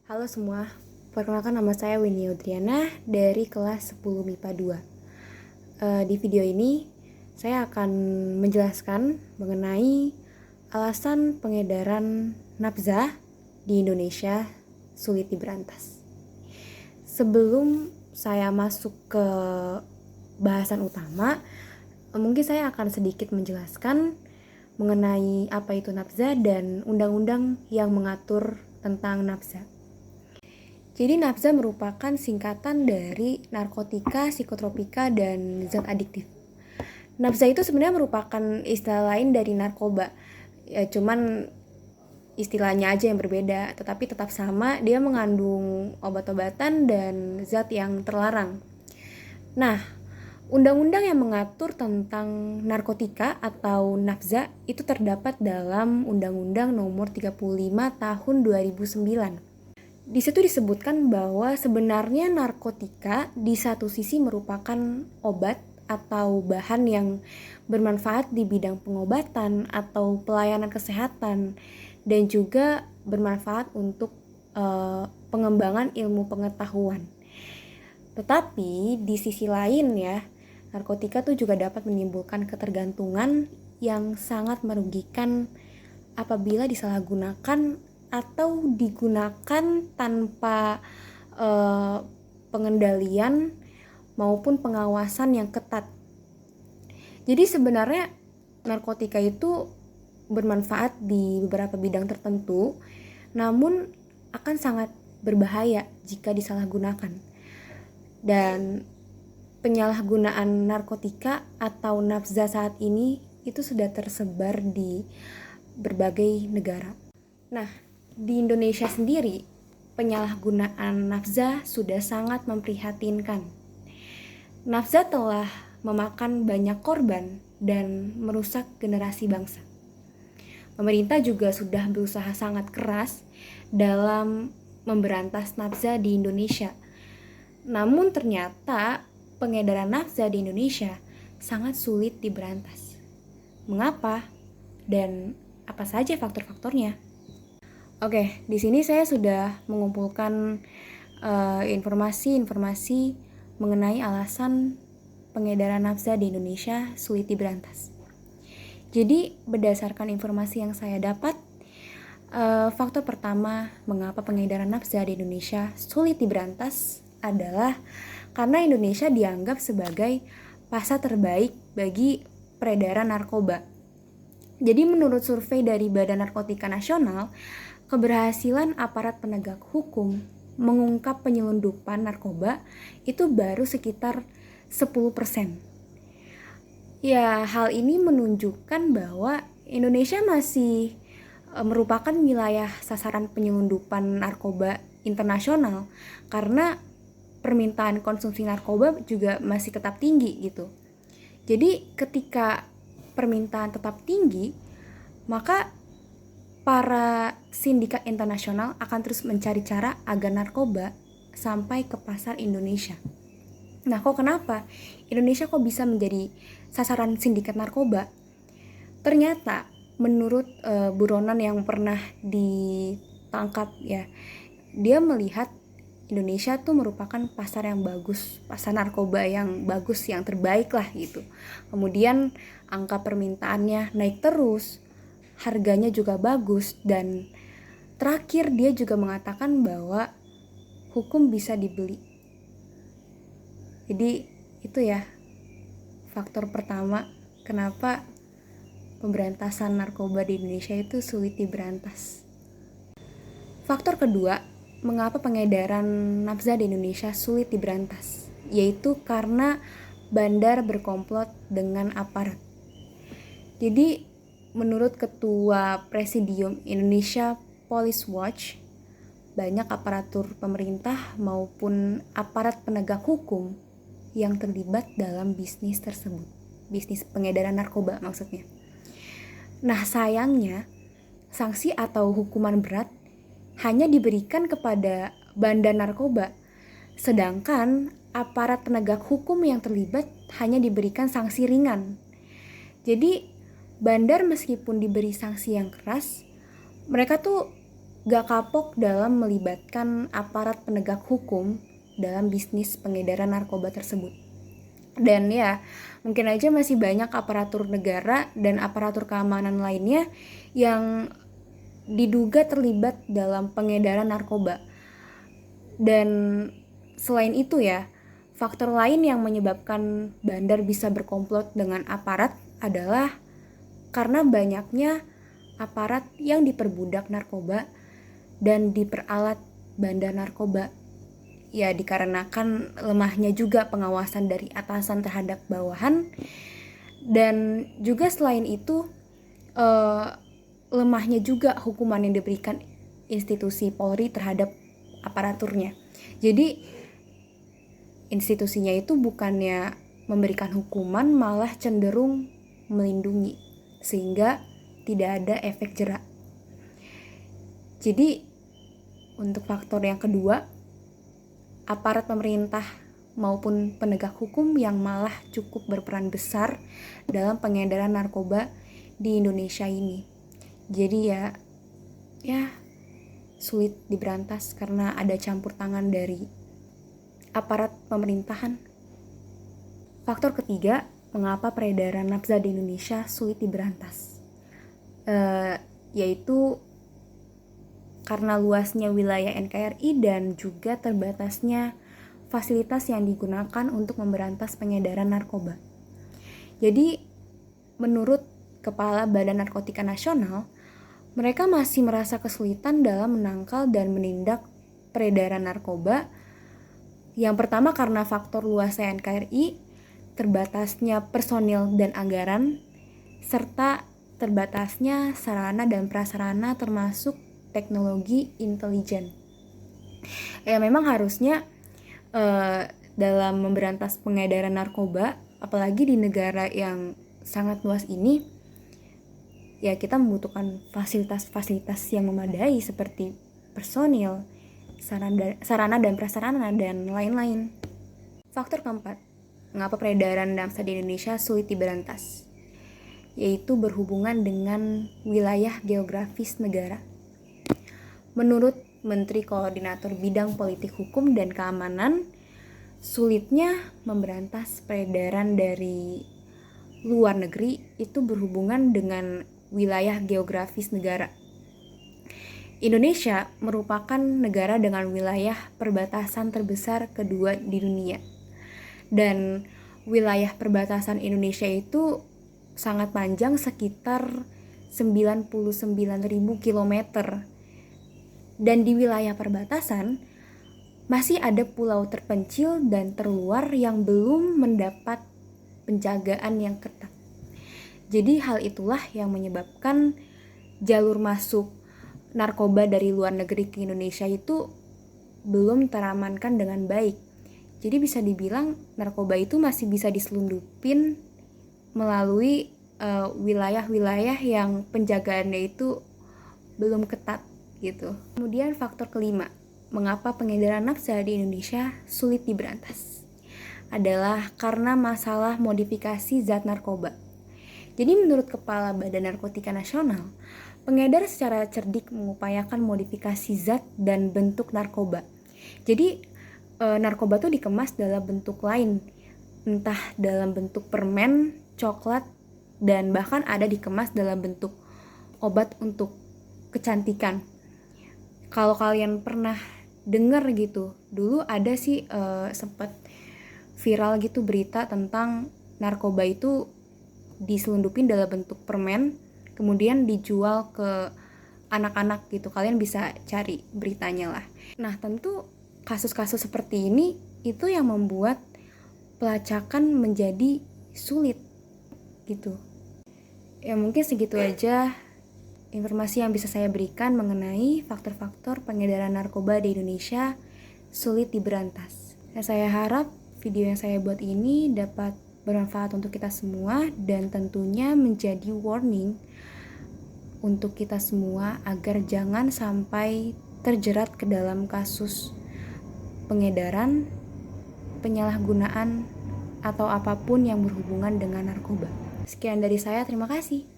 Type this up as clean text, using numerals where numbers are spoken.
Halo semua, perkenalkan nama saya Winnie Audriana dari kelas 10 MIPA 2. Di video ini, saya akan menjelaskan mengenai alasan pengedaran nafza di Indonesia sulit diberantas. Sebelum saya masuk ke bahasan utama, mungkin saya akan sedikit menjelaskan mengenai apa itu nafza dan undang-undang yang mengatur tentang nafza. Jadi nafza merupakan singkatan dari narkotika, psikotropika, dan zat adiktif. Nafza itu sebenarnya merupakan istilah lain dari narkoba. Ya, cuman istilahnya aja yang berbeda, tetapi tetap sama, dia mengandung obat-obatan dan zat yang terlarang. Nah, undang-undang yang mengatur tentang narkotika atau nafza itu terdapat dalam Undang-Undang Nomor 35 Tahun 2009. Di situ disebutkan bahwa sebenarnya narkotika di satu sisi merupakan obat atau bahan yang bermanfaat di bidang pengobatan atau pelayanan kesehatan dan juga bermanfaat untuk pengembangan ilmu pengetahuan. Tetapi di sisi lain ya, narkotika tuh juga dapat menimbulkan ketergantungan yang sangat merugikan apabila disalahgunakan atau digunakan tanpa pengendalian maupun pengawasan yang ketat. Jadi sebenarnya narkotika itu bermanfaat di beberapa bidang tertentu, namun akan sangat berbahaya jika disalahgunakan. Dan penyalahgunaan narkotika atau nafza saat ini itu sudah tersebar di berbagai negara. Nah, di Indonesia sendiri, penyalahgunaan nafza sudah sangat memprihatinkan. Nafza telah memakan banyak korban dan merusak generasi bangsa. Pemerintah juga sudah berusaha sangat keras dalam memberantas nafza di Indonesia. Namun ternyata pengedaran nafza di Indonesia sangat sulit diberantas. Mengapa? Dan apa saja faktor-faktornya? Oke, di sini saya sudah mengumpulkan informasi-informasi mengenai alasan pengedaran nafza di Indonesia sulit diberantas. Jadi, berdasarkan informasi yang saya dapat, faktor pertama mengapa pengedaran nafza di Indonesia sulit diberantas adalah karena Indonesia dianggap sebagai pasar terbaik bagi peredaran narkoba. Jadi, menurut survei dari Badan Narkotika Nasional, keberhasilan aparat penegak hukum mengungkap penyelundupan narkoba itu baru sekitar 10%. Ya, hal ini menunjukkan bahwa Indonesia masih merupakan wilayah sasaran penyelundupan narkoba internasional karena permintaan konsumsi narkoba juga masih tetap tinggi gitu. Jadi ketika permintaan tetap tinggi, maka para sindikat internasional akan terus mencari cara agar narkoba sampai ke pasar Indonesia. Nah, kok kenapa Indonesia kok bisa menjadi sasaran sindikat narkoba? Ternyata menurut buronan yang pernah ditangkap ya, dia melihat Indonesia tuh merupakan pasar yang bagus, pasar narkoba yang bagus, yang terbaik lah gitu. Kemudian angka permintaannya naik terus, harganya juga bagus, dan terakhir dia juga mengatakan bahwa hukum bisa dibeli. Jadi itu ya faktor pertama kenapa pemberantasan narkoba di Indonesia itu sulit diberantas. Faktor kedua, mengapa pengedaran nafza di Indonesia sulit diberantas, yaitu karena bandar berkomplot dengan aparat. Jadi menurut Ketua Presidium Indonesia Police Watch, banyak aparatur pemerintah maupun aparat penegak hukum yang terlibat dalam bisnis tersebut. Bisnis pengedaran narkoba maksudnya. Nah, sayangnya sanksi atau hukuman berat hanya diberikan kepada bandar narkoba, sedangkan aparat penegak hukum yang terlibat hanya diberikan sanksi ringan. Jadi bandar meskipun diberi sanksi yang keras, mereka tuh gak kapok dalam melibatkan aparat penegak hukum dalam bisnis pengedaran narkoba tersebut. Dan ya, mungkin aja masih banyak aparatur negara dan aparatur keamanan lainnya yang diduga terlibat dalam pengedaran narkoba. Dan selain itu ya, faktor lain yang menyebabkan bandar bisa berkomplot dengan aparat adalah karena banyaknya aparat yang diperbudak narkoba dan diperalat bandar narkoba. Ya, dikarenakan lemahnya juga pengawasan dari atasan terhadap bawahan, dan juga selain itu lemahnya juga hukuman yang diberikan institusi Polri terhadap aparaturnya. Jadi institusinya itu bukannya memberikan hukuman, malah cenderung melindungi, sehingga tidak ada efek jerak. Jadi untuk faktor yang kedua, aparat pemerintah maupun penegak hukum yang malah cukup berperan besar dalam pengedaran narkoba di Indonesia ini. Jadi ya sulit diberantas karena ada campur tangan dari aparat pemerintahan. Faktor ketiga, mengapa peredaran nafsa di Indonesia sulit diberantas, yaitu karena luasnya wilayah NKRI dan juga terbatasnya fasilitas yang digunakan untuk memberantas pengedaran narkoba. Jadi, menurut Kepala Badan Narkotika Nasional, mereka masih merasa kesulitan dalam menangkal dan menindak peredaran narkoba. Yang pertama karena faktor luasnya NKRI, terbatasnya personil dan anggaran, serta terbatasnya sarana dan prasarana termasuk teknologi intelijen. Ya memang harusnya dalam memberantas pengedaran narkoba, apalagi di negara yang sangat luas ini, ya kita membutuhkan fasilitas-fasilitas yang memadai seperti personil, sarana dan prasarana, dan lain-lain. Faktor keempat, mengapa peredaran nafsa di Indonesia sulit diberantas, yaitu berhubungan dengan wilayah geografis negara. Menurut Menteri Koordinator Bidang Politik Hukum dan Keamanan, sulitnya memberantas peredaran dari luar negeri itu berhubungan dengan wilayah geografis negara. Indonesia merupakan negara dengan wilayah perbatasan terbesar kedua di dunia. Dan wilayah perbatasan Indonesia itu sangat panjang, sekitar 99.000 kilometer. Dan di wilayah perbatasan masih ada pulau terpencil dan terluar yang belum mendapat penjagaan yang ketat. Jadi hal itulah yang menyebabkan jalur masuk narkoba dari luar negeri ke Indonesia itu belum teramankan dengan baik. Jadi bisa dibilang narkoba itu masih bisa diselundupin melalui wilayah-wilayah yang penjagaannya itu belum ketat gitu. Kemudian faktor kelima, mengapa pengedaran nafsa di Indonesia sulit diberantas, adalah karena masalah modifikasi zat narkoba. Jadi menurut Kepala Badan Narkotika Nasional, pengedar secara cerdik mengupayakan modifikasi zat dan bentuk narkoba. Jadi narkoba tuh dikemas dalam bentuk lain, entah dalam bentuk permen, coklat, dan bahkan ada dikemas dalam bentuk obat untuk kecantikan. Kalau kalian pernah dengar gitu, dulu ada sih sempat viral gitu berita tentang narkoba itu diselundupin dalam bentuk permen, kemudian dijual ke anak-anak gitu. Kalian bisa cari beritanya lah. Nah, tentu kasus-kasus seperti ini itu yang membuat pelacakan menjadi sulit gitu. Ya mungkin segitu aja informasi yang bisa saya berikan mengenai faktor-faktor pengedaran narkoba di Indonesia sulit diberantas. Dan saya harap video yang saya buat ini dapat bermanfaat untuk kita semua dan tentunya menjadi warning untuk kita semua agar jangan sampai terjerat ke dalam kasus pengedaran, penyalahgunaan, atau apapun yang berhubungan dengan narkoba. Sekian dari saya, terima kasih.